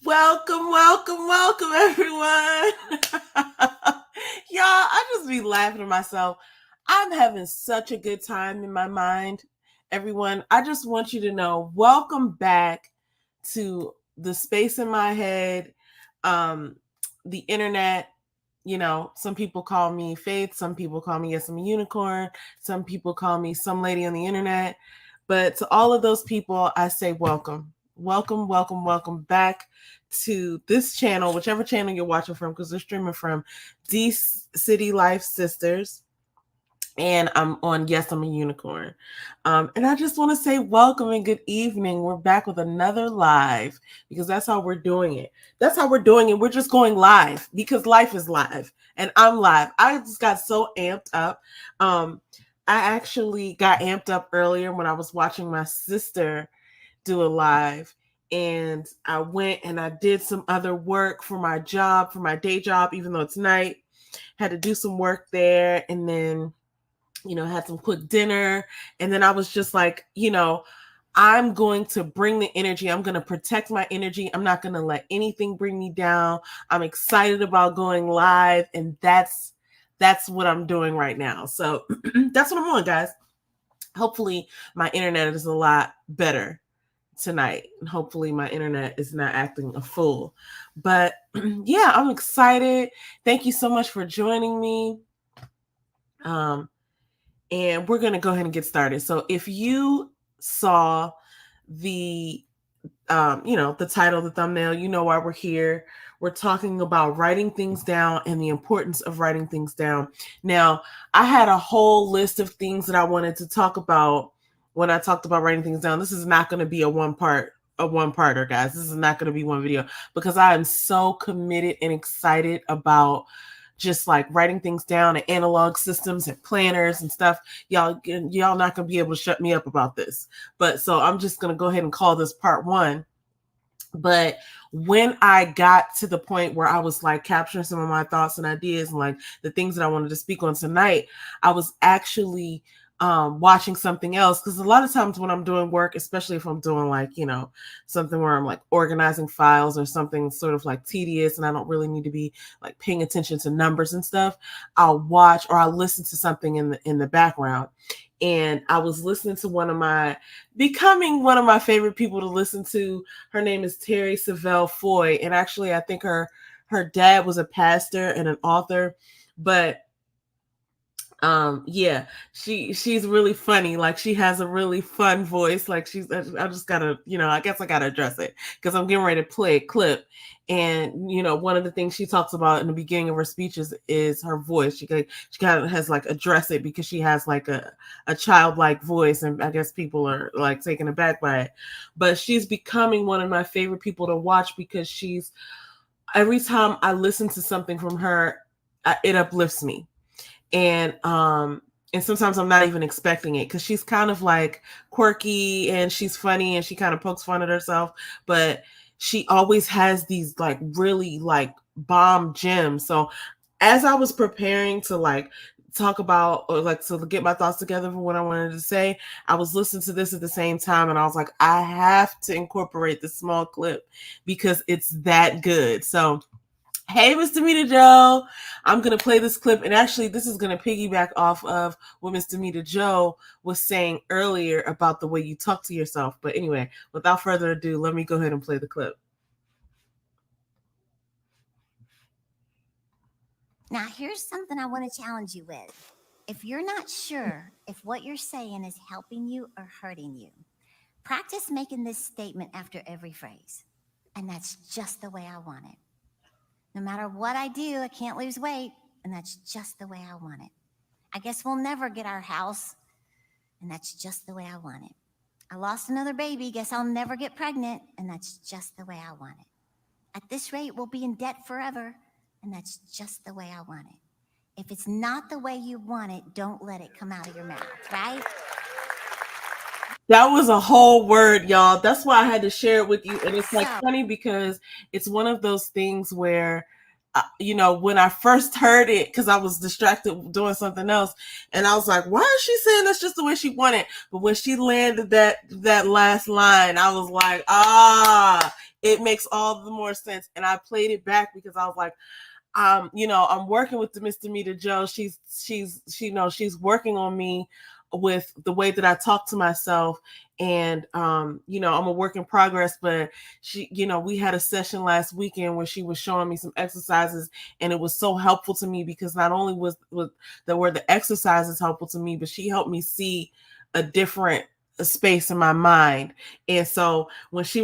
Welcome, everyone. Y'all, I just be laughing at myself. I'm having such a good time in my mind. Everyone, I just want you to know, welcome back to the space in my head, um, the internet. Some people call me Faith, some people call me Yes, I'm a Unicorn, some people call me some lady on the internet. But to all of those people, I say welcome. Welcome back to this channel, whichever channel you're watching from, because they're streaming from D City Life Sisters. And I'm on Yes, I'm a Unicorn. And I just want to say welcome and good evening. We're back with another live because that's how we're doing it. That's how we're doing it. We're just going live because life is live and I'm live. I just got so amped up. I actually got amped up earlier when I was watching my sister do a live, and I went and I did some other work for my job, for my day job, even though it's night. Had to do some work there, and then had some quick dinner. And then I was just like, I'm going to bring the energy. I'm going to protect my energy. I'm not going to let anything bring me down. I'm excited about going live, and that's what I'm doing right now. So that's what I'm on, guys. Hopefully my internet is a lot better tonight, and hopefully my internet is not acting a fool. But yeah, I'm excited. Thank you so much for joining me. And we're going to go ahead and get started. So if you saw the the title, the thumbnail, you know why we're here. We're talking about writing things down and the importance of writing things down. Now, I had a whole list of things that I wanted to talk about when I talked about writing things down. This is not going to be a one-parter, guys. This is not going to be one video because I am so committed and excited about just like writing things down and analog systems and planners and stuff. Y'all not gonna be able to shut me up about this. But so I'm just gonna go ahead and call this part one. But when I got to the point where I was like capturing some of my thoughts and ideas and like the things that I wanted to speak on tonight, I was actually watching something else, because a lot of times when I'm doing work, especially if I'm doing like something where I'm like organizing files or something sort of like tedious and I don't really need to be like paying attention to numbers and stuff, I'll watch or I'll listen to something in the background. And I was listening to becoming one of my favorite people to listen to. Her name is Terri Savelle Foy, and actually I think her dad was a pastor and an author. But yeah, she's really funny. Like, she has a really fun voice. Like, I just gotta, I guess I gotta address it because I'm getting ready to play a clip. And one of the things she talks about in the beginning of her speeches is her voice. She kind of has like address it because she has like a childlike voice, and I guess people are like taken aback by it. But she's becoming one of my favorite people to watch because every time I listen to something from her, it uplifts me. And sometimes I'm not even expecting it because she's kind of like quirky and she's funny and she kind of pokes fun at herself, but she always has these like really like bomb gems. So as I was preparing to like talk about or like to get my thoughts together for what I wanted to say, I was listening to this at the same time and I was like, I have to incorporate this small clip because it's that good. So hey, Mr. Mita Joe. I'm going to play this clip. And actually, this is going to piggyback off of what Mr. Mita Joe was saying earlier about the way you talk to yourself. But anyway, without further ado, let me go ahead and play the clip. Now, here's something I want to challenge you with. If you're not sure if what you're saying is helping you or hurting you, practice making this statement after every phrase. And that's just the way I want it. No matter what I do, I can't lose weight, and that's just the way I want it. I guess we'll never get our house, and that's just the way I want it. I lost another baby, guess I'll never get pregnant, and that's just the way I want it. At this rate, we'll be in debt forever, and that's just the way I want it. If it's not the way you want it, don't let it come out of your mouth, right? That was a whole word, y'all. That's why I had to share it with you. And it's like funny because it's one of those things where, when I first heard it, because I was distracted doing something else, and I was like, why is she saying that's just the way she wanted? But when she landed that last line, I was like, it makes all the more sense. And I played it back because I was like, I'm working with the Miss Demita Jo. She's working on me with the way that I talk to myself. And I'm a work in progress, but we had a session last weekend where she was showing me some exercises, and it was so helpful to me because not only were the exercises helpful to me, but she helped me see a different space in my mind. And so when you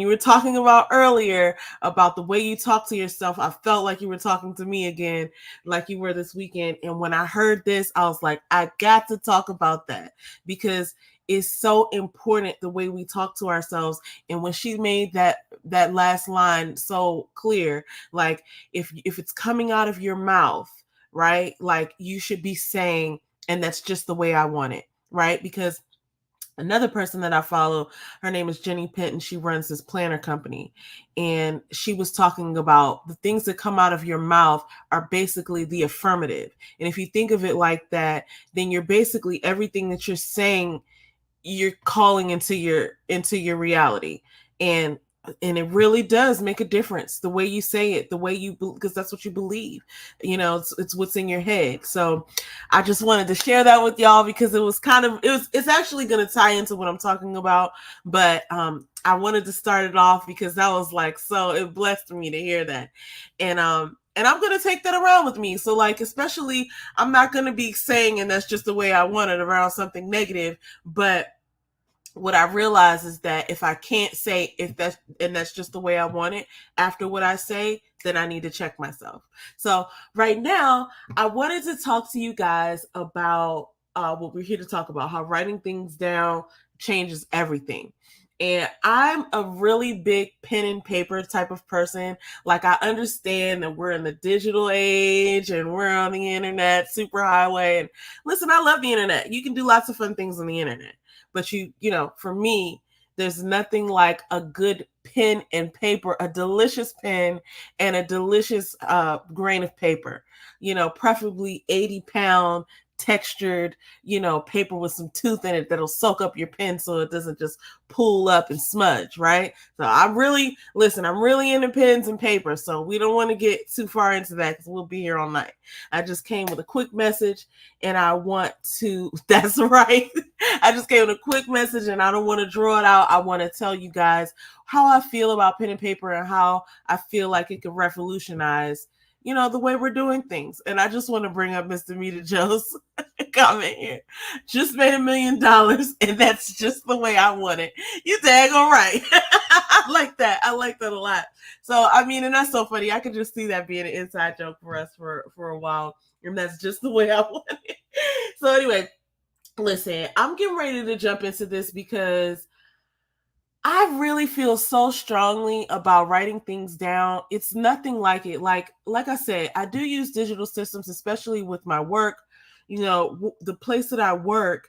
were talking about earlier about the way you talk to yourself, I felt like you were talking to me again, like you were this weekend. And when I heard this, I was like, I got to talk about that because it's so important the way we talk to ourselves. And when she made that last line so clear, like if it's coming out of your mouth, right, like you should be saying, and that's just the way I want it, right? Because another person that I follow, her name is Jenny Pitt, and she runs this planner company. And she was talking about the things that come out of your mouth are basically the affirmative. And if you think of it like that, then you're basically everything that you're saying, you're calling into your reality. And it really does make a difference the way you say it, the way you, because that's what you believe, it's what's in your head. So I just wanted to share that with y'all because it's actually going to tie into what I'm talking about. But I wanted to start it off because that was like, so it blessed me to hear that. And I'm going to take that around with me. So like, especially I'm not going to be saying, and that's just the way I want it, around something negative. But what I realize is that if I can't say that's just the way I want it after what I say, then I need to check myself. So right now, I wanted to talk to you guys about what we're here to talk about, how writing things down changes everything. And I'm a really big pen and paper type of person. Like, I understand that we're in the digital age and we're on the internet, super highway. And listen, I love the internet. You can do lots of fun things on the internet. But for me, there's nothing like a good pen and paper, a delicious pen and a delicious grain of paper, preferably 80-pound textured, paper with some tooth in it that'll soak up your pen so it doesn't just pull up and smudge, right? So I'm really into pens and paper, so we don't want to get too far into that because we'll be here all night. I just came with a quick message, and I want to, that's right, I just came with a quick message, and I don't want to draw it out. I want to tell you guys how I feel about pen and paper and how I feel like it could revolutionize the way we're doing things. And I just want to bring up Miss Demita Jo's comment here. Just made $1 million, and that's just the way I want it. You daggone right. I like that. I like that a lot. So, and that's so funny. I could just see that being an inside joke for us for a while. And that's just the way I want it. So anyway, listen, I'm getting ready to jump into this because I really feel so strongly about writing things down. It's nothing like it. Like I said, I do use digital systems, especially with my work. The place that I work,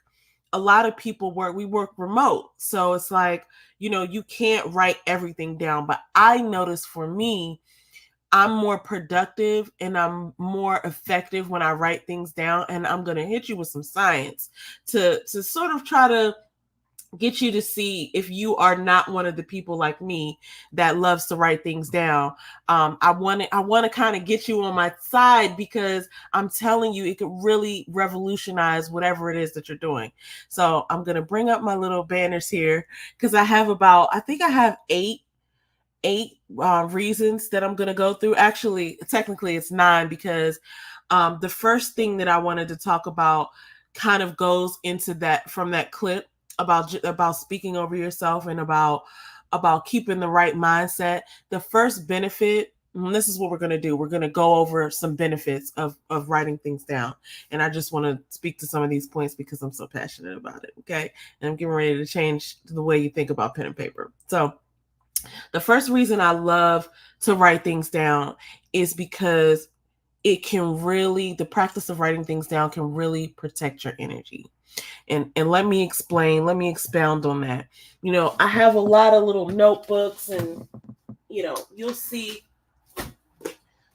a lot of people we work remote. So it's like, you can't write everything down. But I notice for me, I'm more productive and I'm more effective when I write things down. And I'm going to hit you with some science to sort of try to get you to see if you are not one of the people like me that loves to write things down. I want to kind of get you on my side because I'm telling you, it could really revolutionize whatever it is that you're doing. So I'm going to bring up my little banners here because I have eight reasons that I'm going to go through. Actually, technically it's 9 because the first thing that I wanted to talk about kind of goes into that from that clip about speaking over yourself and about keeping the right mindset. The first benefit, and this is what we're going to do. We're going to go over some benefits of writing things down. And I just want to speak to some of these points because I'm so passionate about it. Okay. And I'm getting ready to change the way you think about pen and paper. So the first reason I love to write things down is because the practice of writing things down can really protect your energy. And let me expound on that. I have a lot of little notebooks and, you'll see,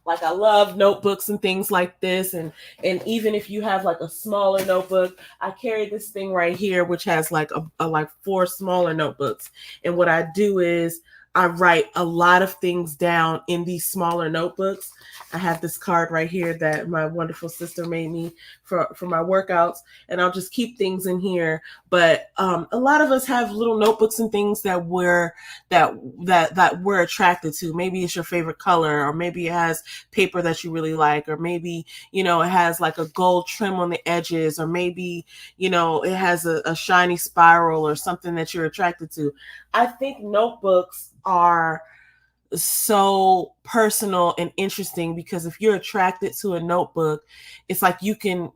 like, I love notebooks and things like this. And even if you have like a smaller notebook, I carry this thing right here, which has like 4 smaller notebooks. And what I do is I write a lot of things down in these smaller notebooks. I have this card right here that my wonderful sister made me for my workouts, and I'll just keep things in here. But a lot of us have little notebooks and things that we're attracted to. Maybe it's your favorite color, or maybe it has paper that you really like, or maybe it has like a gold trim on the edges, or maybe it has a shiny spiral or something that you're attracted to. I think notebooks are so personal and interesting because if you're attracted to a notebook, it's like you can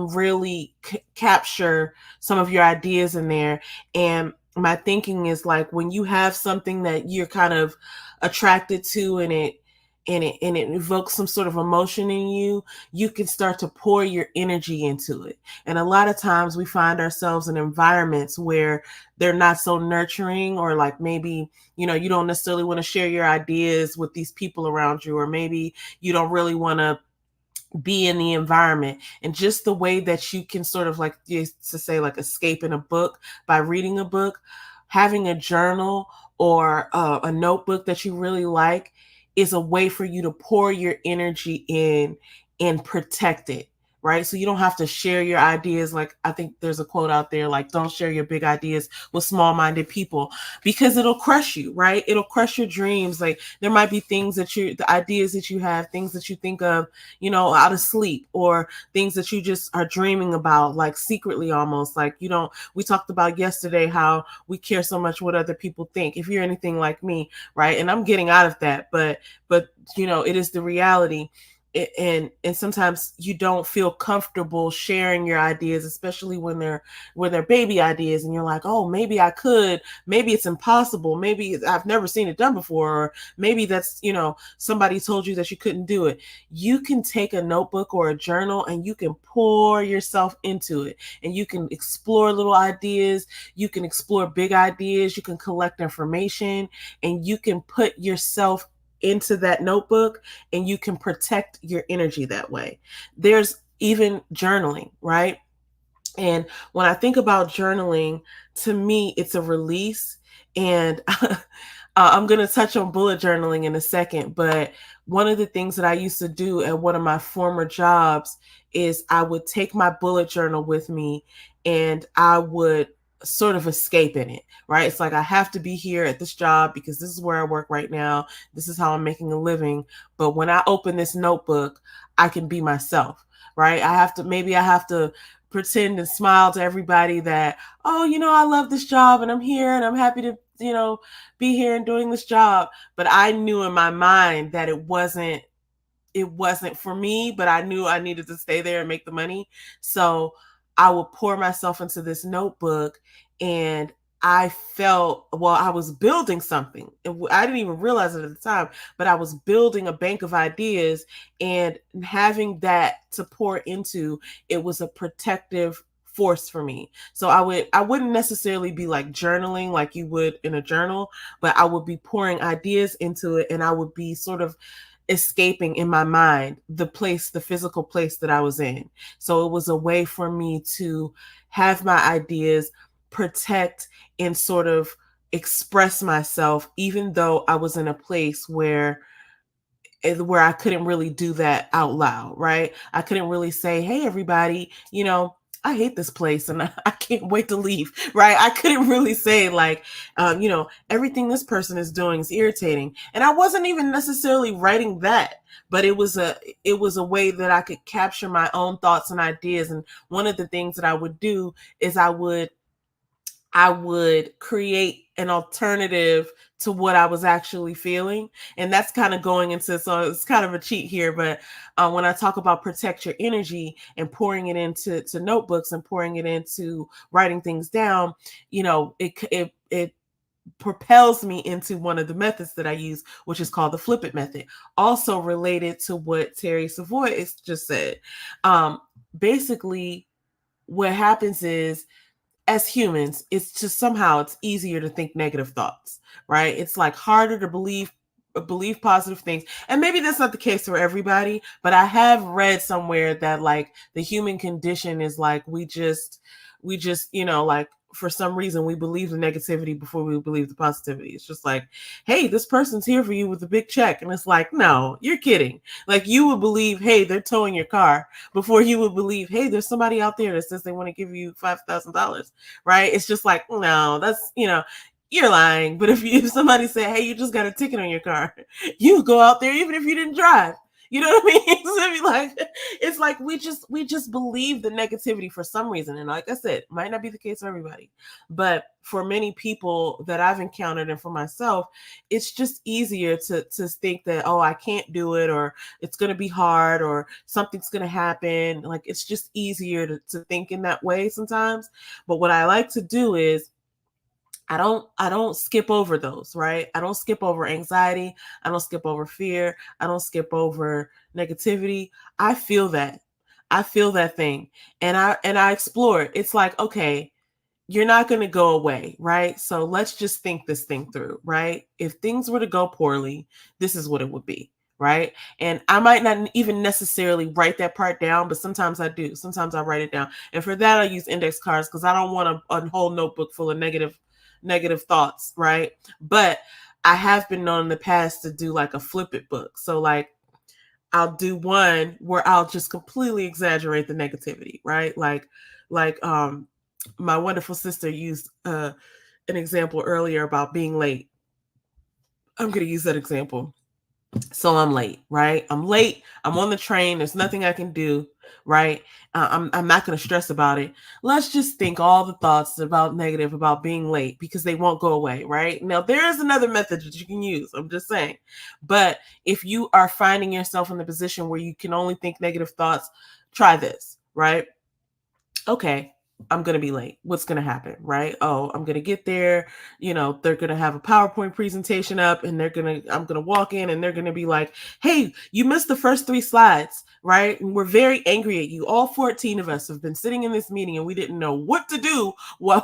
really capture some of your ideas in there. And my thinking is like when you have something that you're kind of attracted to, and it evokes some sort of emotion in you, you can start to pour your energy into it. And a lot of times we find ourselves in environments where they're not so nurturing, or like maybe you don't necessarily want to share your ideas with these people around you, or maybe you don't really want to be in the environment. And just the way that you can sort of, like, used to say, like, escape in a book by reading a book, having a journal or a notebook that you really like is a way for you to pour your energy in and protect it. Right. So you don't have to share your ideas. Like, I think there's a quote out there, like, don't share your big ideas with small minded people, because it'll crush you. Right. It'll crush your dreams. Like, there might be things the ideas that you have, things that you think of, out of sleep, or things that you just are dreaming about, like secretly almost. Like, we talked about yesterday how we care so much what other people think. If you're anything like me, right. And I'm getting out of that, but it is the reality. And sometimes you don't feel comfortable sharing your ideas, especially when they're baby ideas, and you're like, oh, maybe I could, maybe it's impossible, maybe I've never seen it done before, or maybe that's somebody told you that you couldn't do it. You can take a notebook or a journal and you can pour yourself into it, and you can explore little ideas, you can explore big ideas, you can collect information, and you can put yourself into that notebook, and you can protect your energy that way. There's even journaling, right? And when I think about journaling, to me, it's a release. And I'm going to touch on bullet journaling in a second. But one of the things that I used to do at one of my former jobs is I would take my bullet journal with me, and I would sort of escape in it, right? It's like, I have to be here at this job because this is where I work right now. This is how I'm making a living. But when I open this notebook, I can be myself, right? I have to pretend and smile to everybody that, oh, I love this job and I'm here and I'm happy to, be here and doing this job. But I knew in my mind that it wasn't for me, but I knew I needed to stay there and make the money. So I would pour myself into this notebook, and I felt, well, I was building something. I didn't even realize it at the time, but I was building a bank of ideas, and having that to pour into, it was a protective force for me. So I wouldn't necessarily be like journaling like you would in a journal, but I would be pouring ideas into it, and I would be sort of escaping in my mind the physical place that I was in. So it was a way for me to have my ideas, protect, and sort of express myself, even though I was in a place where I couldn't really do that out loud, right? I couldn't really say, hey, everybody, I hate this place and I can't wait to leave, right? I couldn't really say like, everything this person is doing is irritating. And I wasn't even necessarily writing that, but it was a way that I could capture my own thoughts and ideas. And one of the things that I would do is I would create an alternative to what I was actually feeling. And that's kind of going into, so it's kind of a cheat here, but when I talk about protect your energy and pouring it into notebooks and pouring it into writing things down, it propels me into one of the methods that I use, which is called the flip it method. Also related to what Terry Savoy just said. Basically, what happens is, as humans, it's just somehow it's easier to think negative thoughts, right? It's like harder to believe positive things. And maybe that's not the case for everybody, but I have read somewhere that like the human condition is like, we just, like for some reason we believe the negativity before we believe the positivity. It's just like, hey, this person's here for you with a big check. And it's like, no, you're kidding. Like, you would believe, hey, they're towing your car before you would believe, hey, there's somebody out there that says they want to give you $5,000, right? It's just like, no, that's, you're lying. But if somebody said, hey, you just got a ticket on your car, you go out there even if you didn't drive. You know what I mean? So it'd be like, it's like we just believe the negativity for some reason. And like I said, it might not be the case for everybody, but for many people that I've encountered and for myself, it's just easier to think that, oh, I can't do it, or it's going to be hard, or something's going to happen. Like, it's just easier to think in that way sometimes. But what I like to do is I don't skip over those, right? I don't skip over anxiety. I don't skip over fear. I don't skip over negativity. I feel that. I feel that thing. And I explore it. It's like, okay, you're not going to go away, right? So let's just think this thing through, right? If things were to go poorly, this is what it would be, right? And I might not even necessarily write that part down, but sometimes I do. Sometimes I write it down. And for that, I use index cards because I don't want a whole notebook full of negative thoughts, right? But I have been known in the past to do like a flip it book. So like, I'll do one where I'll just completely exaggerate the negativity, right? Like my wonderful sister used an example earlier about being late. I'm going to use that example. So I'm late, right? I'm late. I'm on the train. There's nothing I can do, right? I'm not going to stress about it. Let's just think all the thoughts about negative about being late because they won't go away, right? Now, there is another method that you can use. I'm just saying. But if you are finding yourself in the position where you can only think negative thoughts, try this, right? Okay, I'm going to be late. What's going to happen, right? Oh, I'm going to get there. They're going to have a PowerPoint presentation up and I'm going to walk in and they're going to be like, hey, you missed the first 3 slides, right? And we're very angry at you. All 14 of us have been sitting in this meeting and we didn't know what to do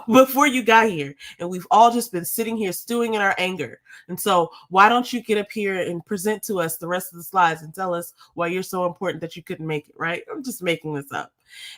before you got here. And we've all just been sitting here stewing in our anger. And so why don't you get up here and present to us the rest of the slides and tell us why you're so important that you couldn't make it, right? I'm just making this up.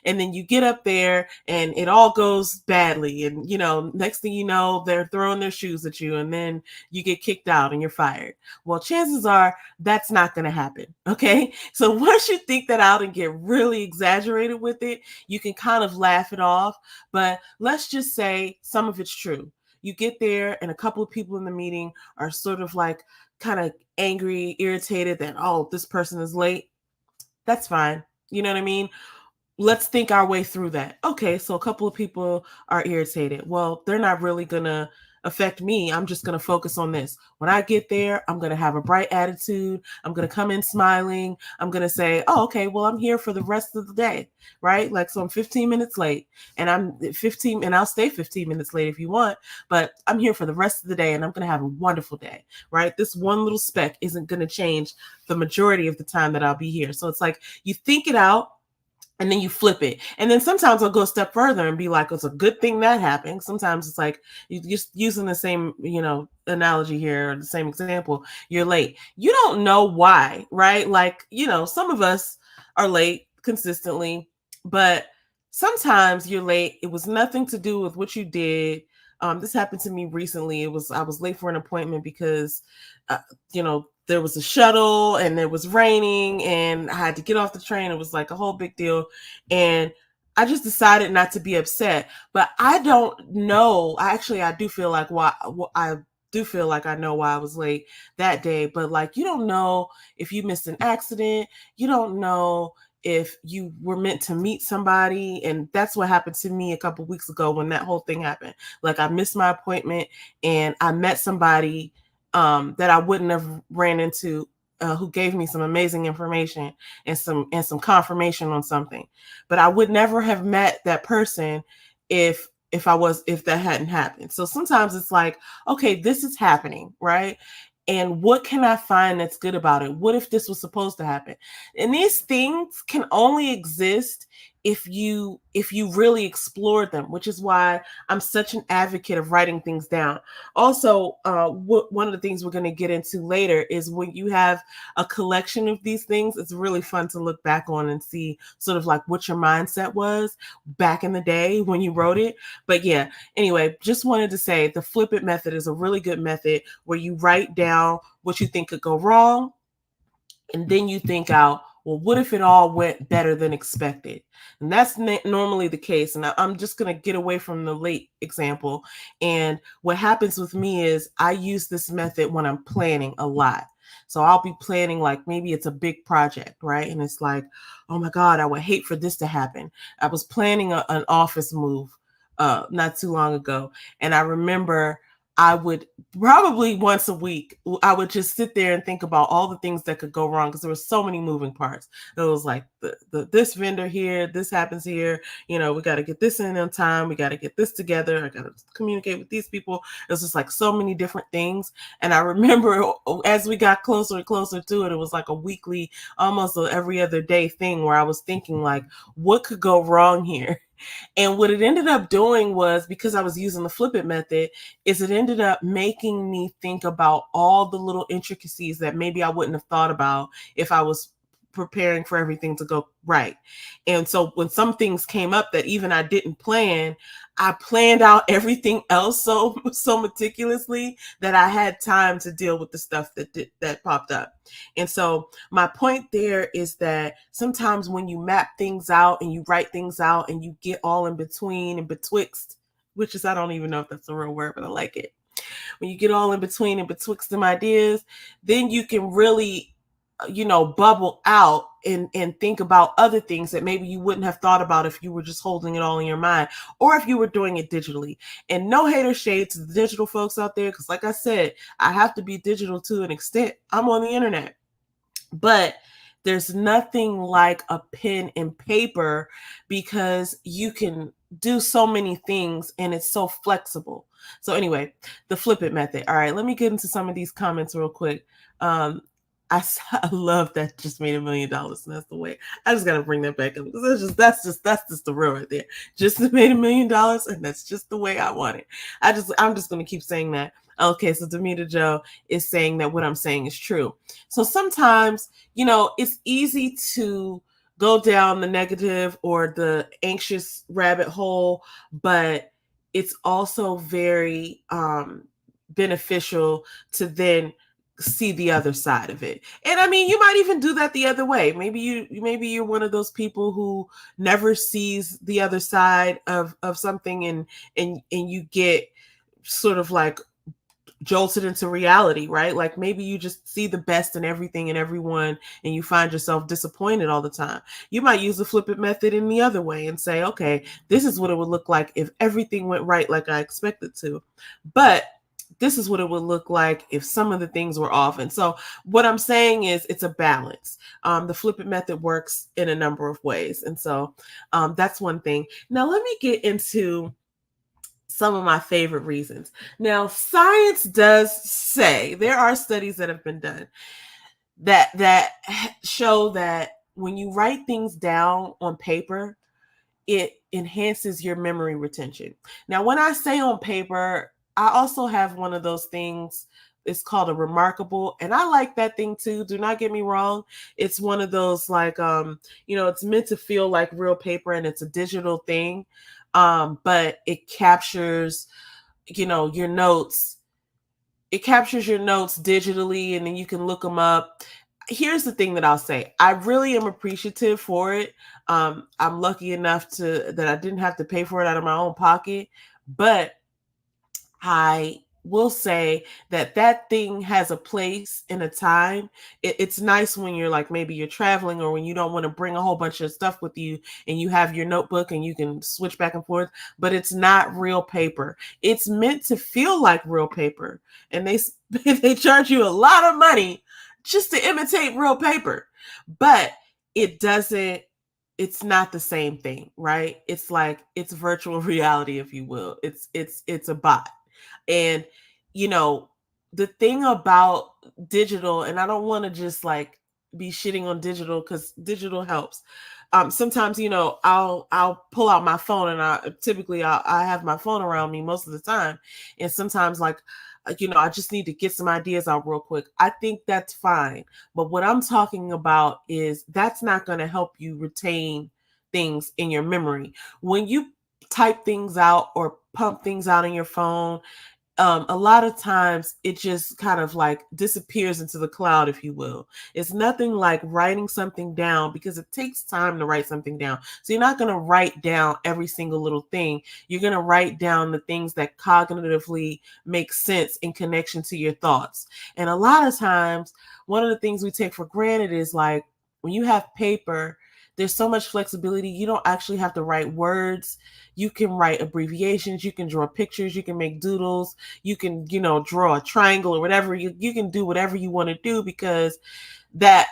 And then you get up there and it all goes badly. And, next thing you know, they're throwing their shoes at you and then you get kicked out and you're fired. Well, chances are that's not going to happen. Okay. So once you think that out and get really exaggerated with it, you can kind of laugh it off. But let's just say some of it's true. You get there and a couple of people in the meeting are sort of like kind of angry, irritated that, oh, this person is late. That's fine. You know what I mean? Let's think our way through that. Okay, so a couple of people are irritated. Well, they're not really going to affect me. I'm just going to focus on this. When I get there, I'm going to have a bright attitude. I'm going to come in smiling. I'm going to say, oh, okay, well, I'm here for the rest of the day, right? Like, so I'm 15 minutes late and I'll stay 15 minutes late if you want, but I'm here for the rest of the day and I'm going to have a wonderful day, right? This one little speck isn't going to change the majority of the time that I'll be here. So it's like, you think it out, and then you flip it. And then sometimes I'll go a step further and be like, it's a good thing that happened. Sometimes it's like, you're just using the same, analogy here, or the same example. You're late. You don't know why, right? Like, some of us are late consistently, but sometimes you're late. It was nothing to do with what you did. This happened to me recently. I was late for an appointment because, there was a shuttle and it was raining and I had to get off the train. It was like a whole big deal. And I just decided not to be upset, but I don't know. I do feel like I know why I was late that day, but like, you don't know if you missed an accident. You don't know if you were meant to meet somebody. And that's what happened to me a couple weeks ago when that whole thing happened. Like, I missed my appointment and I met somebody that I wouldn't have ran into, who gave me some amazing information and some confirmation on something. But I would never have met that person if that hadn't happened. So sometimes it's like, okay, this is happening, right? And what can I find that's good about it? What if this was supposed to happen? And these things can only exist if you really explored them, which is why I'm such an advocate of writing things down. Also, one of the things we're going to get into later is when you have a collection of these things, it's really fun to look back on and see sort of like what your mindset was back in the day when you wrote it. But yeah, anyway, just wanted to say the flip it method is a really good method where you write down what you think could go wrong, and then you think out, well, what if it all went better than expected? And that's normally the case. And I'm just going to get away from the late example. And what happens with me is I use this method when I'm planning a lot. So I'll be planning, like maybe it's a big project, right? And it's like, oh my God, I would hate for this to happen. I was planning an office move not too long ago. And I remember I would probably once a week, I would just sit there and think about all the things that could go wrong because there were so many moving parts. It was like this vendor here, this happens here. You know, we got to get this in on time. We got to get this together. I got to communicate with these people. It was just like so many different things. And I remember as we got closer and closer to it, it was like a weekly, almost every other day thing where I was thinking like, what could go wrong here? And what it ended up doing was, because I was using the flip it method, is it ended up making me think about all the little intricacies that maybe I wouldn't have thought about if I was preparing for everything to go right. And so when some things came up that even I didn't plan, I planned out everything else so meticulously that I had time to deal with the stuff that popped up. And so my point there is that sometimes when you map things out and you write things out and you get all in between and betwixt, which is, I don't even know if that's a real word, but I like it. When you get all in between and betwixt them ideas, then you can really, bubble out and think about other things that maybe you wouldn't have thought about if you were just holding it all in your mind, or if you were doing it digitally. And no hater shade to the digital folks out there, because like I said, I have to be digital to an extent. I'm on the internet. But there's nothing like a pen and paper because you can do so many things and it's so flexible. So anyway, the flip it method. All right, let me get into some of these comments real quick. I love that just made $1 million, and that's the way. I just gotta bring that back up because that's just the real right there. Just made $1 million, and that's just the way I want it. I'm just gonna keep saying that. Okay, so Demita Joe is saying that what I'm saying is true. So sometimes, it's easy to go down the negative or the anxious rabbit hole, but it's also very beneficial to then see the other side of it. And I mean, you might even do that the other way. Maybe you're one of those people who never sees the other side of something, and you get sort of like jolted into reality, right? Like maybe you just see the best in everything and everyone and you find yourself disappointed all the time. You might use the flip it method in the other way and say, okay, this is what it would look like if everything went right like I expected to. But this is what it would look like if some of the things were off. And so what I'm saying is it's a balance. The flip it method works in a number of ways. And so that's one thing. Now let me get into some of my favorite reasons. Now, science does say, there are studies that have been done that show that when you write things down on paper, it enhances your memory retention. Now, when I say on paper, I also have one of those things. It's called a Remarkable, and I like that thing too. Do not get me wrong. It's one of those like it's meant to feel like real paper, and it's a digital thing. But it captures, your notes. It captures your notes digitally, and then you can look them up. Here's the thing that I'll say. I really am appreciative for it. I'm lucky enough that I didn't have to pay for it out of my own pocket, but I will say that thing has a place and a time. It's nice when you're like, maybe you're traveling or when you don't want to bring a whole bunch of stuff with you and you have your notebook and you can switch back and forth, but it's not real paper. It's meant to feel like real paper. And they charge you a lot of money just to imitate real paper, but it's not the same thing, right? It's like, it's virtual reality, if you will. It's a bot. And, the thing about digital, and I don't want to just like be shitting on digital because digital helps, Sometimes, I'll pull out my phone, and I have my phone around me most of the time. And sometimes, like, I just need to get some ideas out real quick. I think that's fine. But what I'm talking about is that's not going to help you retain things in your memory. When you type things out or pump things out in your phone, a lot of times it just kind of like disappears into the cloud, if you will. It's nothing like writing something down, because it takes time to write something down. So you're not going to write down every single little thing. You're going to write down the things that cognitively make sense in connection to your thoughts. And a lot of times, one of the things we take for granted is like when you have paper, there's so much flexibility. You don't actually have to write words. You can write abbreviations. You can draw pictures. You can make doodles. You can, draw a triangle or whatever. You can do whatever you want to do, because that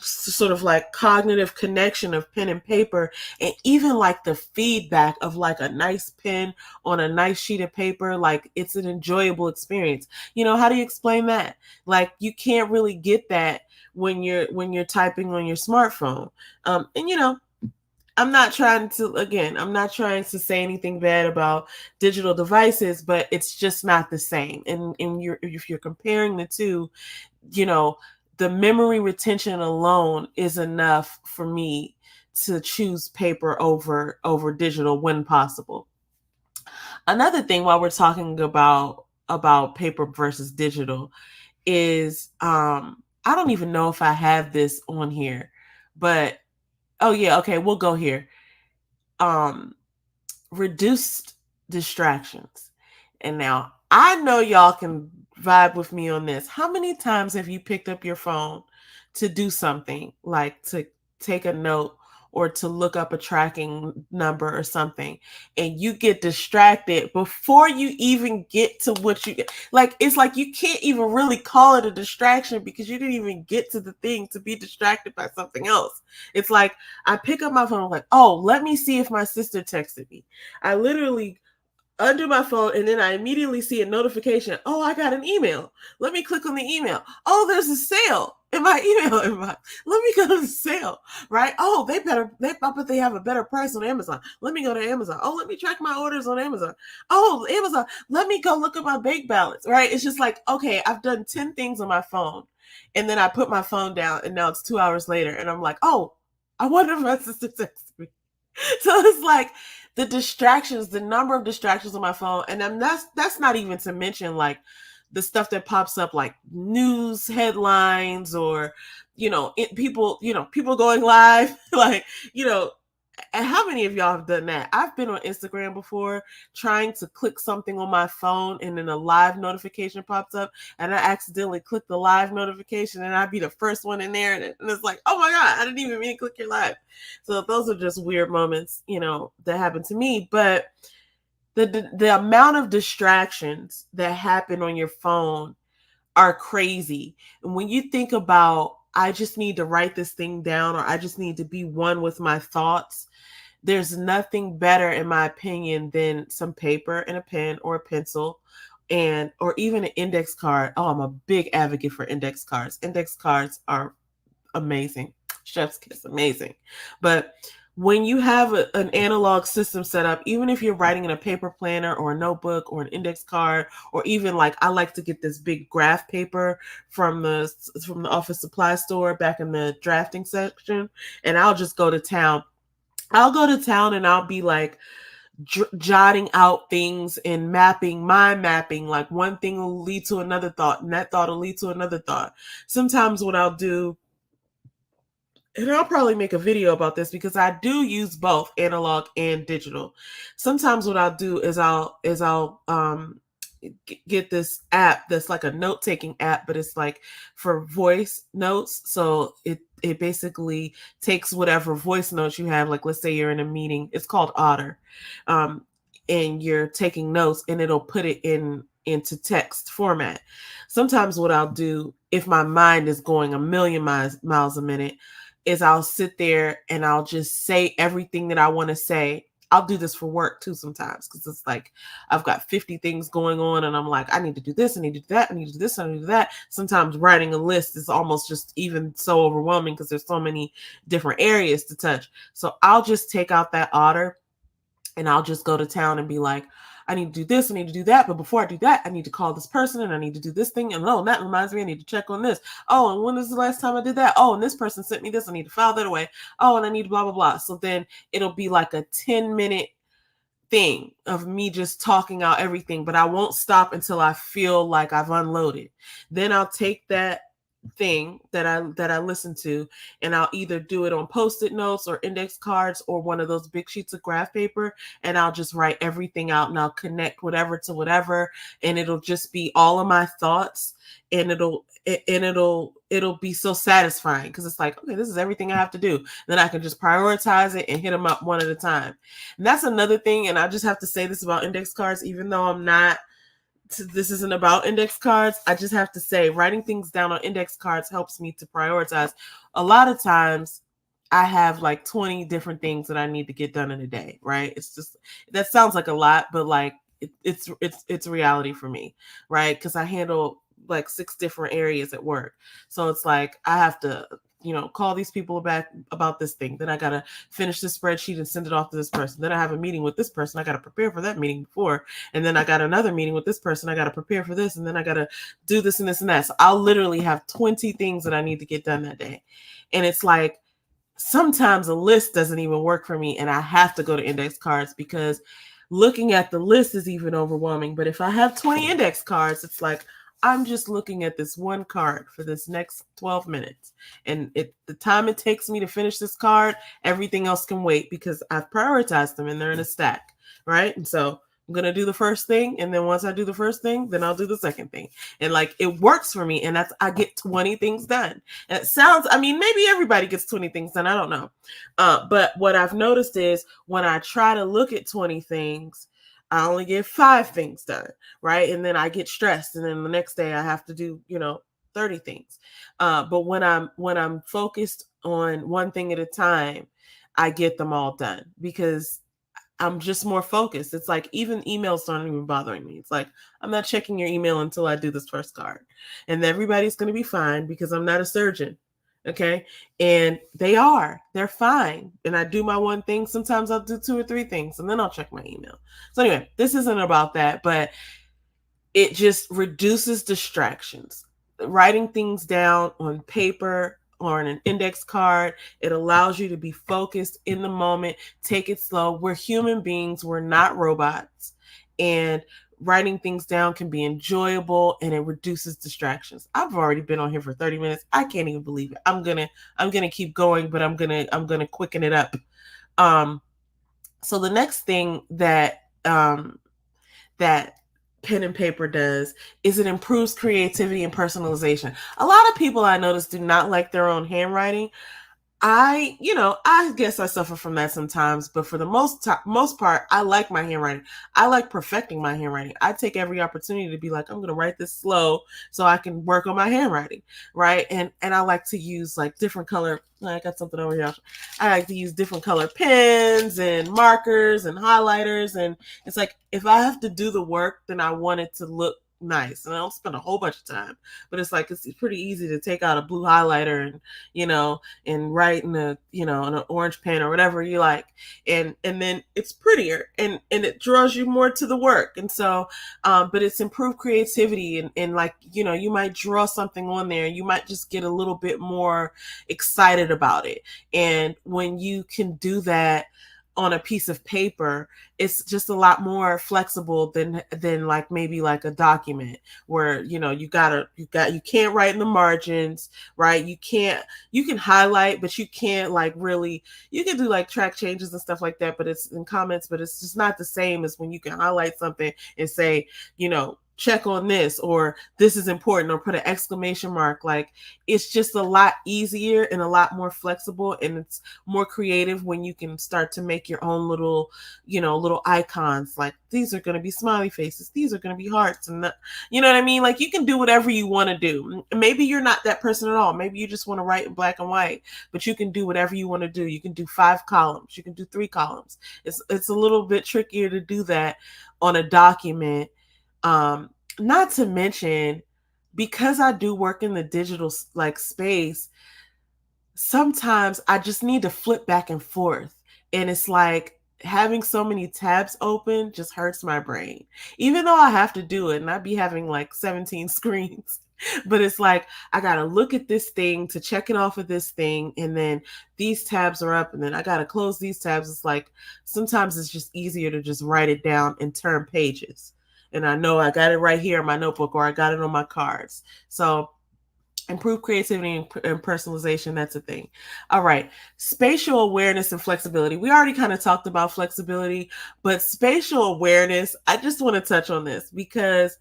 sort of like cognitive connection of pen and paper, and even like the feedback of like a nice pen on a nice sheet of paper, like it's an enjoyable experience. How do you explain that? Like, you can't really get that when you're typing on your smartphone. And I'm not trying to say anything bad about digital devices, but it's just not the same. And if you're comparing the two, the memory retention alone is enough for me to choose paper over digital when possible. Another thing, while we're talking about paper versus digital, is I don't even know if I have this on here, but oh yeah, okay, we'll go here. Reduced distractions. And now I know y'all can vibe with me on this. How many times have you picked up your phone to do something, like to take a note or to look up a tracking number or something, and you get distracted before you even get to what you get? Like, it's like you can't even really call it a distraction, because you didn't even get to the thing to be distracted by something else. It's like I pick up my phone, I'm like, oh, let me see if my sister texted me. I literally undo my phone, and then I immediately see a notification. Oh, I got an email. Let me click on the email. Oh, there's a sale in my email inbox. Let me go to the sale, right? Oh, I bet they have a better price on Amazon. Let me go to Amazon. Oh, let me track my orders on Amazon. Oh, Amazon, let me go look at my bank balance, right? It's just like, okay, I've done 10 things on my phone, and then I put my phone down, and now it's 2 hours later, and I'm like, oh, I wonder if my sister texted me. So it's like the number of distractions on my phone. And then that's not even to mention like the stuff that pops up, like news headlines, or, people going live, like, and how many of y'all have done that? I've been on Instagram before trying to click something on my phone, and then a live notification pops up, and I accidentally click the live notification, and I'd be the first one in there, and it's like, oh my God, I didn't even mean to click your live. So those are just weird moments, that happen to me. But the amount of distractions that happen on your phone are crazy. And when you think about, I just need to write this thing down, or I just need to be one with my thoughts, there's nothing better, in my opinion, than some paper and a pen or a pencil, or even an index card. Oh, I'm a big advocate for index cards. Index cards are amazing. Chef's kiss, amazing. But when you have an analog system set up, even if you're writing in a paper planner or a notebook or an index card, or even like, I like to get this big graph paper from the office supply store back in the drafting section, and I'll just go to town. And I'll be like jotting out things and mind mapping. Like, one thing will lead to another thought, and that thought will lead to another thought. Sometimes what I'll do, and I'll probably make a video about this, because I do use both analog and digital. Sometimes what I'll do is I'll get this app that's like a note-taking app, but it's like for voice notes. So it basically takes whatever voice notes you have. Like, let's say you're in a meeting, it's called Otter, and you're taking notes, and it'll put it into text format. Sometimes what I'll do, if my mind is going a million miles a minute, is I'll sit there and I'll just say everything that I want to say I'll do this for work too sometimes, because it's like I've got 50 things going on and I'm like, I need to do this, I need to do that, I need to do this, I need to do that. Sometimes writing a list is almost just even so overwhelming because there's so many different areas to touch. So I'll just take out that otter and I'll just go to town and be like, I need to do this, I need to do that. But before I do that, I need to call this person and I need to do this thing. And oh, that reminds me, I need to check on this. Oh, and when is the last time I did that? Oh, and this person sent me this. I need to file that away. Oh, and I need blah, blah, blah. So then it'll be like a 10-minute thing of me just talking out everything, but I won't stop until I feel like I've unloaded. Then I'll take that thing that I listen to, and I'll either do it on post-it notes or index cards or one of those big sheets of graph paper, and I'll just write everything out and I'll connect whatever to whatever, and it'll just be all of my thoughts, and it'll be so satisfying because it's like, okay, this is everything I have to do. Then I can just prioritize it and hit them up one at a time. And that's another thing, and I just have to say this about index cards, even though this isn't about index cards. I just have to say, writing things down on index cards helps me to prioritize. A lot of times I have like 20 different things that I need to get done in a day, right? It's just, that sounds like a lot, but like it's reality for me, right? Because I handle like 6 different areas at work. So it's like I have to, call these people back about this thing. Then I got to finish this spreadsheet and send it off to this person. Then I have a meeting with this person. I got to prepare for that meeting before. And then I got another meeting with this person. I got to prepare for this. And then I got to do this and this and that. So I'll literally have 20 things that I need to get done that day. And it's like, sometimes a list doesn't even work for me. And I have to go to index cards because looking at the list is even overwhelming. But if I have 20 index cards, it's like, I'm just looking at this one card for this next 12 minutes. And the time it takes me to finish this card, everything else can wait because I've prioritized them and they're in a stack, right? And so I'm going to do the first thing. And then once I do the first thing, then I'll do the second thing. And like, it works for me. And I get 20 things done. And it sounds, maybe everybody gets 20 things done. I don't know. But what I've noticed is when I try to look at 20 things, I only get 5 things done, right? And then I get stressed, and then the next day I have to do, 30 things. But when I'm focused on one thing at a time, I get them all done because I'm just more focused. It's like even emails aren't even bothering me. It's like, I'm not checking your email until I do this first card, and everybody's going to be fine because I'm not a surgeon. Okay. And they're fine. And I do my one thing. Sometimes I'll do 2 or 3 things and then I'll check my email. So anyway, this isn't about that, but it just reduces distractions. Writing things down on paper or on an index card, it allows you to be focused in the moment, take it slow. We're human beings. We're not robots. And writing things down can be enjoyable and it reduces distractions. I've already been on here for 30 minutes. I can't even believe it. I'm going to keep going, but I'm going to quicken it up. So the next thing that pen and paper does is it improves creativity and personalization. A lot of people I notice do not like their own handwriting. I guess I suffer from that sometimes, but for the most part, I like my handwriting. I like perfecting my handwriting. I take every opportunity to be like, I'm going to write this slow so I can work on my handwriting, right? And I like to use like different color. I got something over here. I like to use different color pens and markers and highlighters. And it's like, if I have to do the work, then I want it to look nice, and I don't spend a whole bunch of time, but it's like it's pretty easy to take out a blue highlighter and write in in an orange pen or whatever you like, and then it's prettier and it draws you more to the work. And so but it's improved creativity, and like you might draw something on there, you might just get a little bit more excited about it. And when you can do that on a piece of paper, it's just a lot more flexible than like maybe like a document where you can't write in the margins, right? You can highlight, but you can't like really, you can do like track changes and stuff like that, but it's in comments, but it's just not the same as when you can highlight something and say, check on this, or this is important, or put an exclamation mark. Like, it's just a lot easier and a lot more flexible, and it's more creative when you can start to make your own little, little icons. Like, these are going to be smiley faces, these are going to be hearts, and you know what I mean? Like, you can do whatever you want to do. Maybe you're not that person at all. Maybe you just want to write in black and white, but you can do whatever you want to do. You can do 5 columns, you can do 3 columns. It's a little bit trickier to do that on a document. Not to mention, because I do work in the digital like space, sometimes I just need to flip back and forth. And it's like having so many tabs open just hurts my brain. Even though I have to do it and I be having like 17 screens. But it's like, I got to look at this thing to check it off of this thing. And then these tabs are up, and then I got to close these tabs. It's like, sometimes it's just easier to just write it down and turn pages. And I know I got it right here in my notebook, or I got it on my cards. So improve creativity and personalization, that's a thing. All right. Spatial awareness and flexibility. We already kind of talked about flexibility, but spatial awareness, I just want to touch on this because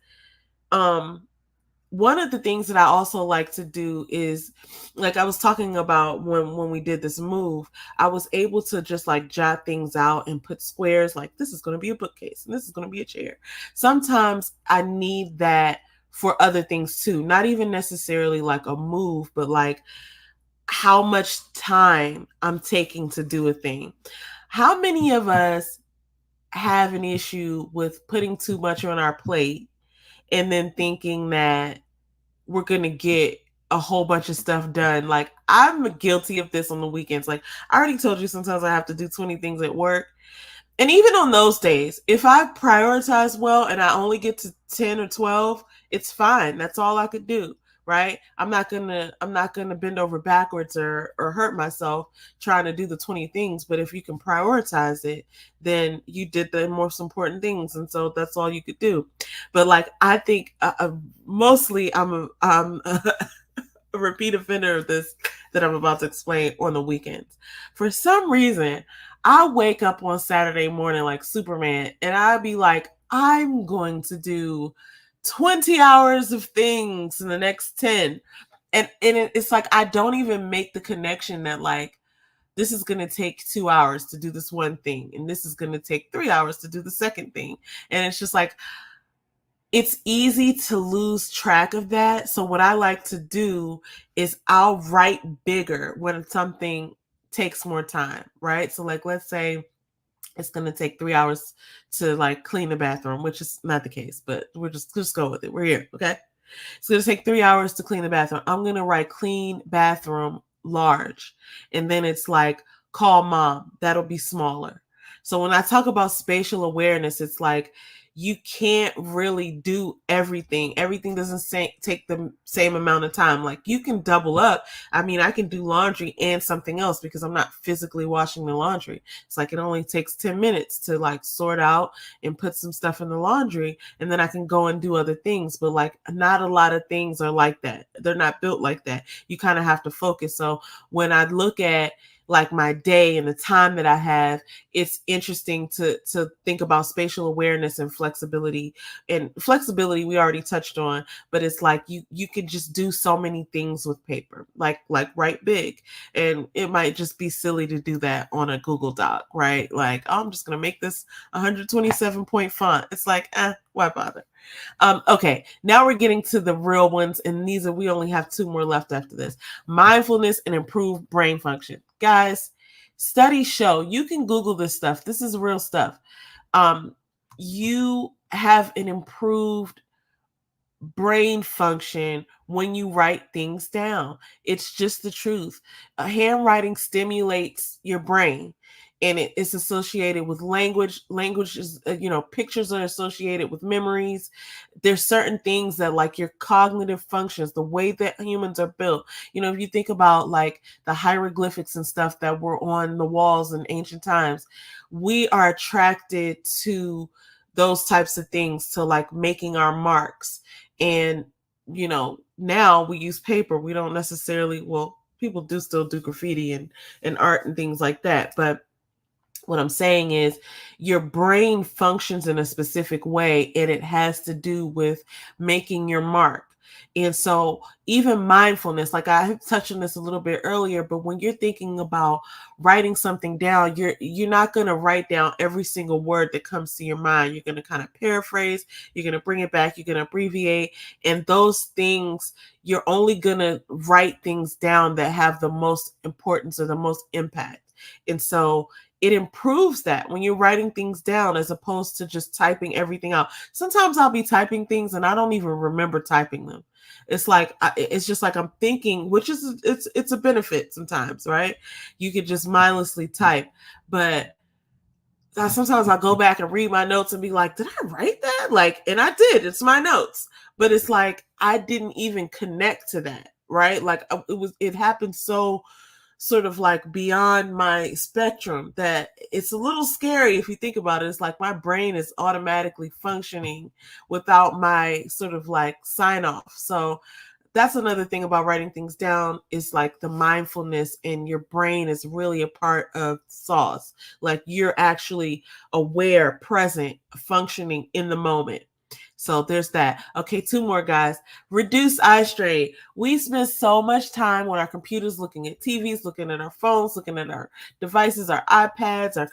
one of the things that I also like to do is, like I was talking about when we did this move, I was able to just like jot things out and put squares, like this is going to be a bookcase and this is going to be a chair. Sometimes I need that for other things too, not even necessarily like a move, but like how much time I'm taking to do a thing. How many of us have an issue with putting too much on our plate and then thinking that we're going to get a whole bunch of stuff done? Like, I'm guilty of this on the weekends. Like, I already told you, sometimes I have to do 20 things at work. And even on those days, if I prioritize well and I only get to 10 or 12, it's fine. That's all I could do, right? I'm not gonna bend over backwards or hurt myself trying to do the 20 things. But if you can prioritize it, then you did the most important things, and so that's all you could do. But like, I think mostly I'm a repeat offender of this that I'm about to explain on the weekends. For some reason, I wake up on Saturday morning like Superman, and I'd be like, I'm going to do 20 hours of things in the next 10. And it's like, I don't even make the connection that like, this is going to take 2 hours to do this one thing, and this is going to take 3 hours to do the second thing. And it's just like, it's easy to lose track of that. So what I like to do is I'll write bigger when something takes more time, right? So like, let's say it's going to take 3 hours to like clean the bathroom, which is not the case, but we're just go with it. We're here. Okay. It's going to take 3 hours to clean the bathroom. I'm going to write clean bathroom large. And then it's like, call mom. That'll be smaller. So when I talk about spatial awareness, it's like, you can't really do everything. Everything doesn't take the same amount of time. Like, you can double up. I mean, I can do laundry and something else because I'm not physically washing the laundry. It's like, it only takes 10 minutes to like sort out and put some stuff in the laundry, and then I can go and do other things. But like, not a lot of things are like that. They're not built like that. You kind of have to focus. So when I look at like my day and the time that I have, it's interesting to think about spatial awareness and flexibility. And flexibility we already touched on, but it's like you can just do so many things with paper, like write big. And it might just be silly to do that on a Google Doc, right? Like, oh, I'm just gonna make this 127 point font. It's like, why bother? Okay, now we're getting to the real ones, and we only have 2 more left after this. Mindfulness and improved brain function. Guys, studies show, you can Google this stuff. This is real stuff. You have an improved brain function when you write things down. It's just the truth. Handwriting stimulates your brain, and it's associated with language. Language is, pictures are associated with memories. There's certain things that, like, your cognitive functions, the way that humans are built. If you think about like the hieroglyphics and stuff that were on the walls in ancient times, we are attracted to those types of things, to like making our marks. And now we use paper. We don't necessarily, well, people do still do graffiti and art and things like that, but What I'm saying is your brain functions in a specific way, and it has to do with making your mark. And so even mindfulness, like I touched on this a little bit earlier, but when you're thinking about writing something down, you're not going to write down every single word that comes to your mind. You're going to kind of paraphrase, you're going to bring it back, you're going to abbreviate, and those things, you're only going to write things down that have the most importance or the most impact. And so it improves that when you're writing things down as opposed to just typing everything out. Sometimes I'll be typing things and I don't even remember typing them. It's like it's just like I'm thinking, which is it's a benefit sometimes, right? You could just mindlessly type, but sometimes I go back and read my notes and be like, did I write that? Like, and I did. It's my notes, but it's like I didn't even connect to that, right? Like it happened so sort of like beyond my spectrum that it's a little scary if you think about it. It's like my brain is automatically functioning without my sort of like sign off. So that's another thing about writing things down is like the mindfulness, and your brain is really a part of sauce. Like you're actually aware, present, functioning in the moment. So there's that. Okay, two more, guys. Reduce eye strain. We spend so much time on our computers, looking at TVs, looking at our phones, looking at our devices, our iPads,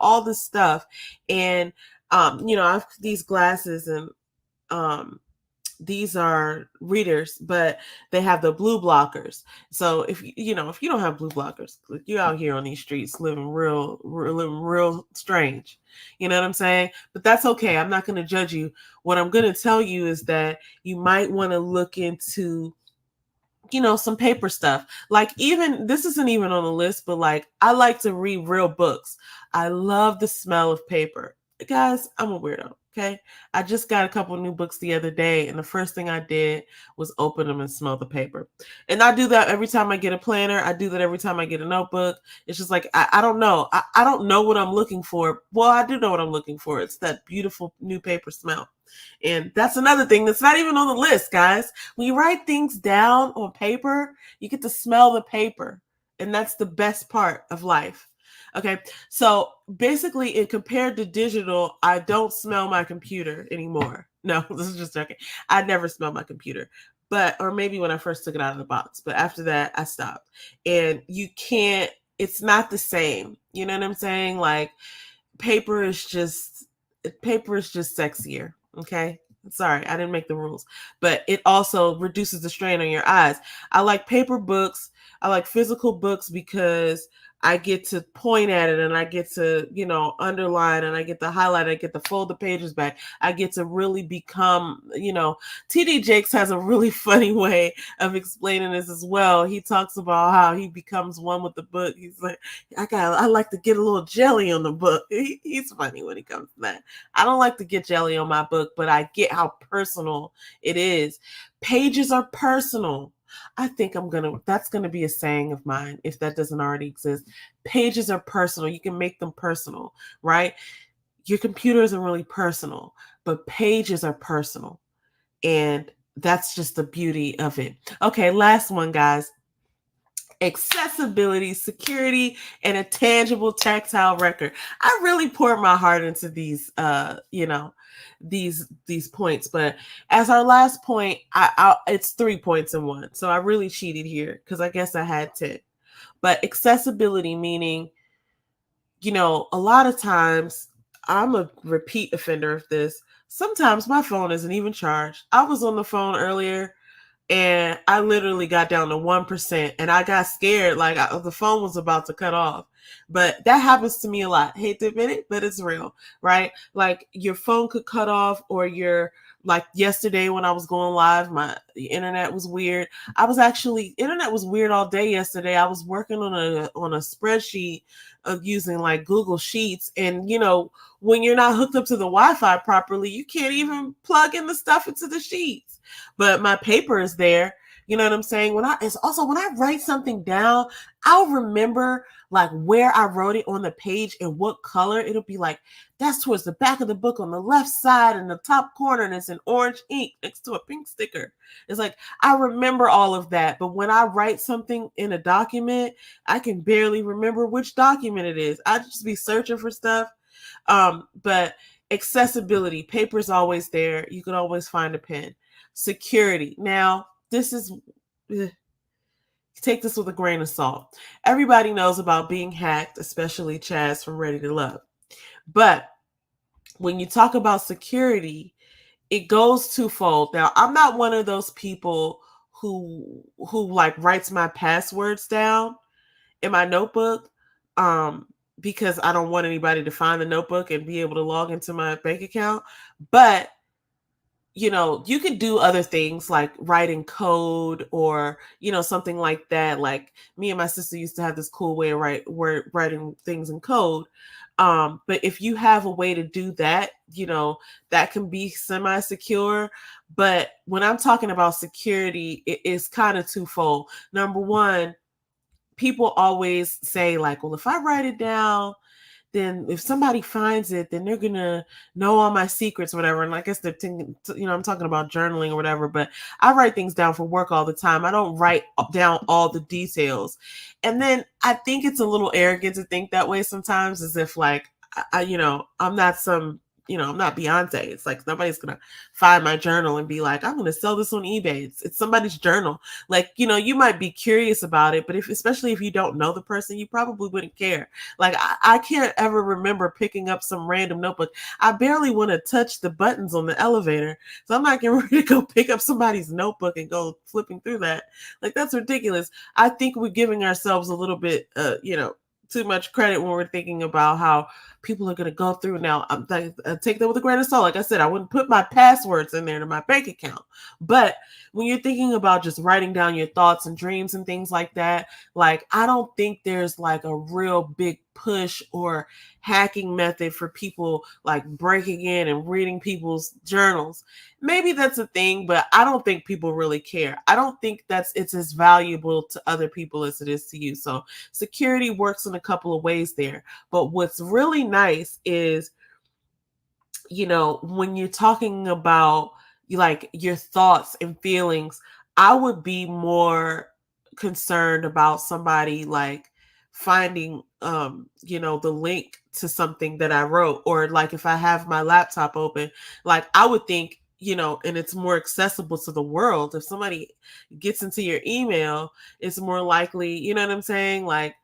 all this stuff. And I have these glasses, and these are readers, but they have the blue blockers. So if you don't have blue blockers, you're out here on these streets living real strange. You know what I'm saying? But that's okay. I'm not going to judge you. What I'm going to tell you is that you might want to look into some paper stuff. Like, even this isn't even on the list, but like I like to read real books. I love the smell of paper. Guys, I'm a weirdo. Okay. I just got a couple new books the other day, and the first thing I did was open them and smell the paper. And I do that every time I get a planner. I do that every time I get a notebook. It's just like, I don't know. I don't know what I'm looking for. Well, I do know what I'm looking for. It's that beautiful new paper smell. And that's another thing that's not even on the list, guys. When you write things down on paper, you get to smell the paper. And that's the best part of life. Okay, so basically, compared to digital, I don't smell my computer anymore. No, this is just joking. I never smell my computer, or maybe when I first took it out of the box. But after that, I stopped. And it's not the same. You know what I'm saying? Like, paper is just sexier. Okay. Sorry, I didn't make the rules, but it also reduces the strain on your eyes. I like paper books. I like physical books because I get to point at it, and I get to, underline, and I get to highlight, I get to fold the pages back. I get to really become, TD Jakes has a really funny way of explaining this as well. He talks about how he becomes one with the book. He's like, I like to get a little jelly on the book. He's funny when it comes to that. I don't like to get jelly on my book, but I get how personal it is. Pages are personal. I think that's going to be a saying of mine if that doesn't already exist. Pages are personal. You can make them personal, right? Your computer isn't really personal, but pages are personal. And that's just the beauty of it. Okay, last one, guys. Accessibility, security, and a tangible tactile record. I really poured my heart into these these points, but as our last point, it's 3 points in one. So I really cheated here because I guess I had 10. But accessibility, meaning, a lot of times, I'm a repeat offender of this. Sometimes my phone isn't even charged. I was on the phone earlier, and I literally got down to 1%, and I got scared. Like, the phone was about to cut off. But that happens to me a lot. Hate to admit it, but it's real, right? Like, your phone could cut off, or like yesterday when I was going live, the internet was weird. Internet was weird all day yesterday. I was working on a spreadsheet of using like Google Sheets, and when you're not hooked up to the Wi-Fi properly, you can't even plug in the stuff into the sheets. But my paper is there, You know what I'm saying? It's also when I write something down, I'll remember like where I wrote it on the page and what color. It'll be like, that's towards the back of the book on the left side in the top corner, and it's in orange ink next to a pink sticker. It's like I remember all of that, but when I write something in a document, I can barely remember which document it is. I just be searching for stuff. But accessibility, paper's always there. You can always find a pen. Security. Now, this is take this with a grain of salt. Everybody knows about being hacked, especially Chaz from Ready to Love. But when you talk about security, it goes twofold. Now, I'm not one of those people who like writes my passwords down in my notebook because I don't want anybody to find the notebook and be able to log into my bank account. But you know, you could do other things like writing code or, you know, something like that. Like me and my sister used to have this cool way of writing things in code. But if you have a way to do that, you know, that can be semi-secure. But when I'm talking about security, it is kind of twofold. Number one, people always say like, well, if I write it down, then if somebody finds it, then they're gonna know all my secrets or whatever. And I guess they're thinking, you know, I'm talking about journaling or whatever, but I write things down for work all the time. I don't write down all the details. And then I think it's a little arrogant to think that way sometimes, as if like, you know, I'm not some, you know, I'm not Beyonce. It's like nobody's gonna find my journal and be like, I'm gonna sell this on eBay. It's somebody's journal. Like, you know, you might be curious about it, but especially if you don't know the person, you probably wouldn't care. Like I can't ever remember picking up some random notebook. I barely want to touch the buttons on the elevator. So I'm not getting ready to go pick up somebody's notebook and go flipping through that. Like that's ridiculous. I think we're giving ourselves a little bit you know, too much credit when we're thinking about how people are going to go through. Now, take that with a grain of salt. Like I said, I wouldn't put my passwords in there to my bank account. But when you're thinking about just writing down your thoughts and dreams and things like that, like I don't think there's like a real big push or hacking method for people like breaking in and reading people's journals. Maybe that's a thing, but I don't think people really care. I don't think it's as valuable to other people as it is to you. So security works in a couple of ways there. But what's really nice is, you know, when you're talking about like your thoughts and feelings, I would be more concerned about somebody like finding you know, the link to something that I wrote, or like if I have my laptop open, like I would think, you know, and it's more accessible to the world. If somebody gets into your email, it's more likely, you know what I'm saying? Like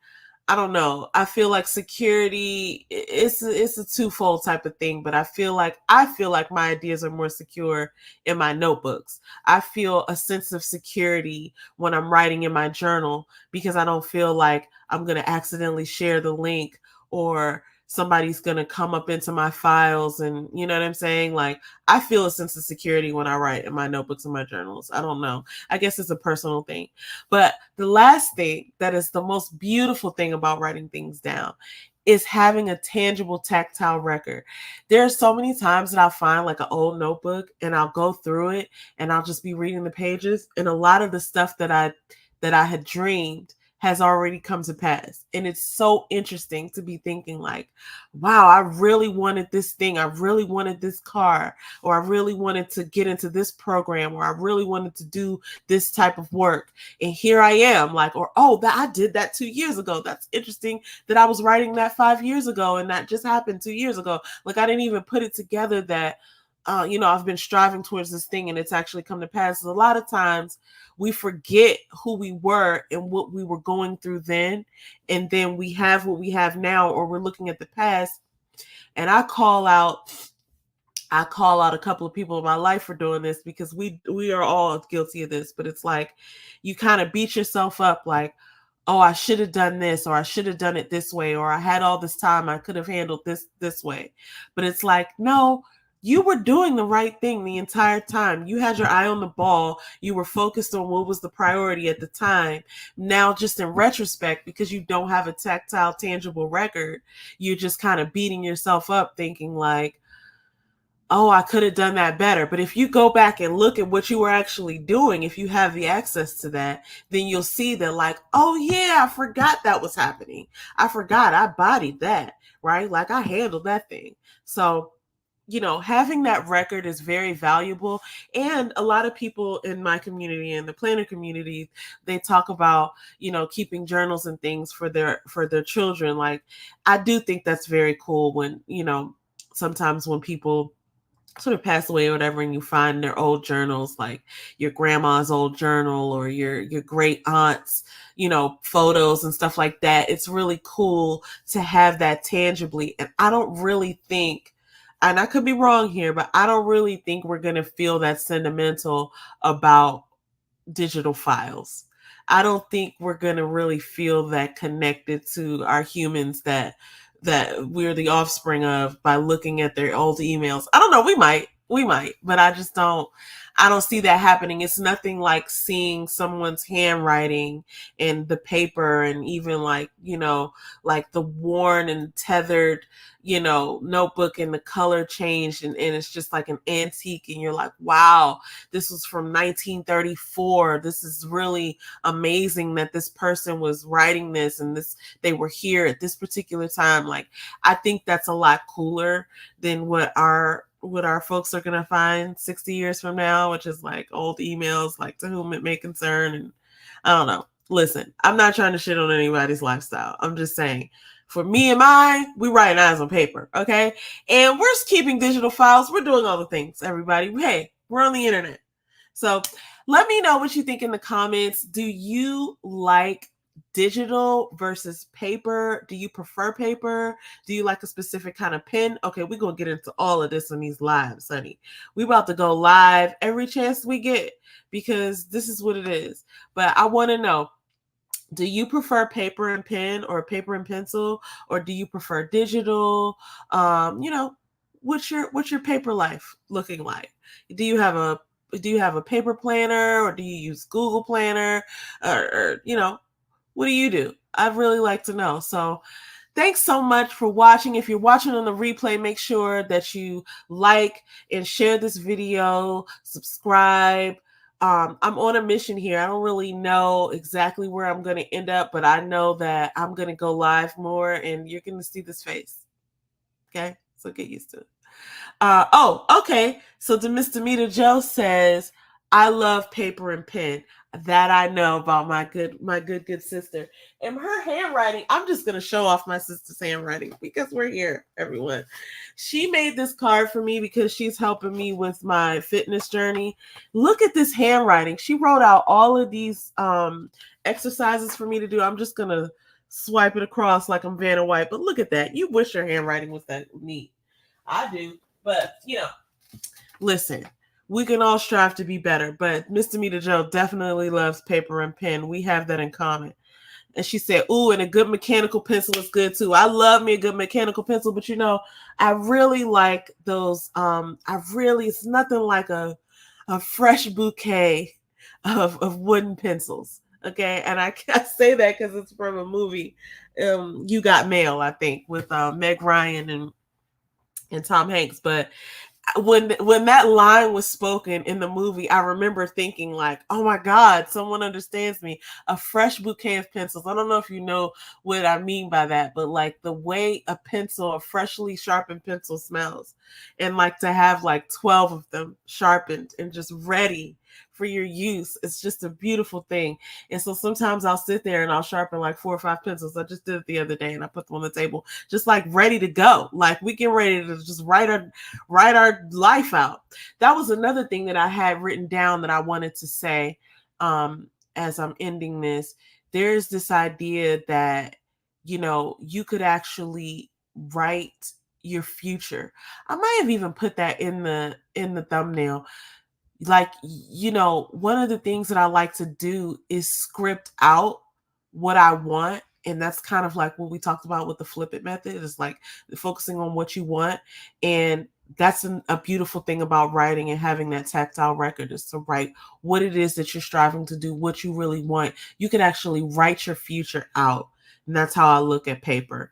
I don't know. I feel like security it's a twofold type of thing, but I feel like my ideas are more secure in my notebooks. I feel a sense of security when I'm writing in my journal because I don't feel like I'm going to accidentally share the link or somebody's going to come up into my files, and you know what I'm saying? Like I feel a sense of security when I write in my notebooks and my journals. I don't know. I guess it's a personal thing. But the last thing that is the most beautiful thing about writing things down is having a tangible tactile record. There are so many times that I'll find like an old notebook and I'll go through it and I'll just be reading the pages, and a lot of the stuff that I had dreamed has already come to pass. And it's so interesting to be thinking like, wow, I really wanted this thing. I really wanted this car, or I really wanted to get into this program, or I really wanted to do this type of work. And here I am like, or, oh, I did that 2 years ago. That's interesting that I was writing that 5 years ago. And that just happened 2 years ago. Like I didn't even put it together that, you know, I've been striving towards this thing and it's actually come to pass. A lot of times we forget who we were and what we were going through then. And then we have what we have now, or we're looking at the past. And I call out a couple of people in my life for doing this because we are all guilty of this. But it's like you kind of beat yourself up like, oh, I should have done this, or I should have done it this way, or I had all this time, I could have handled this way. But it's like, no, you were doing the right thing the entire time. You had your eye on the ball. You were focused on what was the priority at the time. Now, just in retrospect, because you don't have a tactile, tangible record, you're just kind of beating yourself up thinking like, oh, I could have done that better. But if you go back and look at what you were actually doing, if you have the access to that, then you'll see that, like, oh yeah, I forgot that was happening. I forgot I bodied that, right? Like I handled that thing. So, having that record is very valuable. And a lot of people in my community and the planner community, they talk about, keeping journals and things for their children. Like, I do think that's very cool when, sometimes when people sort of pass away or whatever, and you find their old journals, like your grandma's old journal or your great aunt's, photos and stuff like that. It's really cool to have that tangibly. And I don't really think, and I could be wrong here, but I don't really think we're going to feel that sentimental about digital files. I don't think we're going to really feel that connected to our humans that we're the offspring of by looking at their old emails. I don't know, we might, but I don't see that happening. It's nothing like seeing someone's handwriting and the paper, and even like, like the worn and tethered, notebook, and the color changed, and it's just like an antique, and you're like, wow, this was from 1934. This is really amazing that this person was writing this, and they were here at this particular time. Like, I think that's a lot cooler than what our folks are going to find 60 years from now, which is like old emails, like to whom it may concern. And I don't know. Listen, I'm not trying to shit on anybody's lifestyle. I'm just saying, for me and mine, we write eyes on paper, okay? And we're keeping digital files. We're doing all the things, everybody. Hey, we're on the internet. So let me know what you think in the comments. Do you like digital versus paper? Do you prefer paper? Do you like a specific kind of pen? Okay, we're going to get into all of this on these lives, honey. We about to go live every chance we get, because this is what it is. But I want to know, do you prefer paper and pen or paper and pencil, or do you prefer digital? What's your paper life looking like? Do you have a paper planner, or do you use Google Planner, or what do you do? I'd really like to know. So thanks so much for watching. If you're watching on the replay, make sure that you like and share this video, subscribe. I'm on a mission here. I don't really know exactly where I'm going to end up, but I know that I'm going to go live more, and you're going to see this face. Okay? So get used to it. Okay. So Mr. Mita Joe says, I love paper and pen. That I know about my good sister. And her handwriting, I'm just going to show off my sister's handwriting because we're here, everyone. She made this card for me because she's helping me with my fitness journey. Look at this handwriting. She wrote out all of these exercises for me to do. I'm just going to swipe it across like I'm Vanna White. But look at that. You wish your handwriting was that neat. I do. But, listen, we can all strive to be better. But Mr. Mita Joe definitely loves paper and pen. We have that in common. And she said, ooh, and a good mechanical pencil is good too. I love me a good mechanical pencil, but I really like those. It's nothing like a fresh bouquet of wooden pencils. Okay. And I say that because it's from a movie, You Got Mail, I think, with Meg Ryan and Tom Hanks. But when that line was spoken in the movie, I remember thinking like, oh my God, someone understands me. A fresh bouquet of pencils. I don't know if you know what I mean by that, but like the way a freshly sharpened pencil smells, and like to have like 12 of them sharpened and just ready for your use. It's just a beautiful thing. And so sometimes I'll sit there and I'll sharpen like 4 or 5 pencils. I just did it the other day, and I put them on the table, just like ready to go. Like we get ready to just write our life out. That was another thing that I had written down that I wanted to say as I'm ending this. There's this idea that, you could actually write your future. I might have even put that in the thumbnail. Like, one of the things that I like to do is script out what I want. And that's kind of like what we talked about with the flip it method, is like focusing on what you want. And that's a beautiful thing about writing and having that tactile record, is to write what it is that you're striving to do, what you really want. You can actually write your future out. And that's how I look at paper.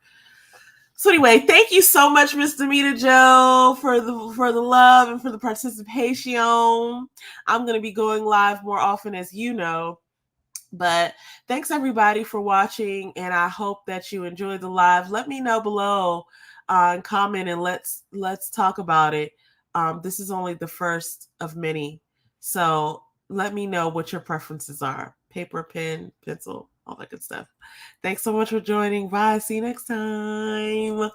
So anyway, thank you so much, Miss Demita Joe, for the love and for the participation. I'm going to be going live more often, as you know. But thanks everybody for watching, and I hope that you enjoyed the live. Let me know below and comment, and let's talk about it. This is only the first of many, so let me know what your preferences are: paper, pen, pencil, all that good stuff. Thanks so much for joining. Bye. See you next time.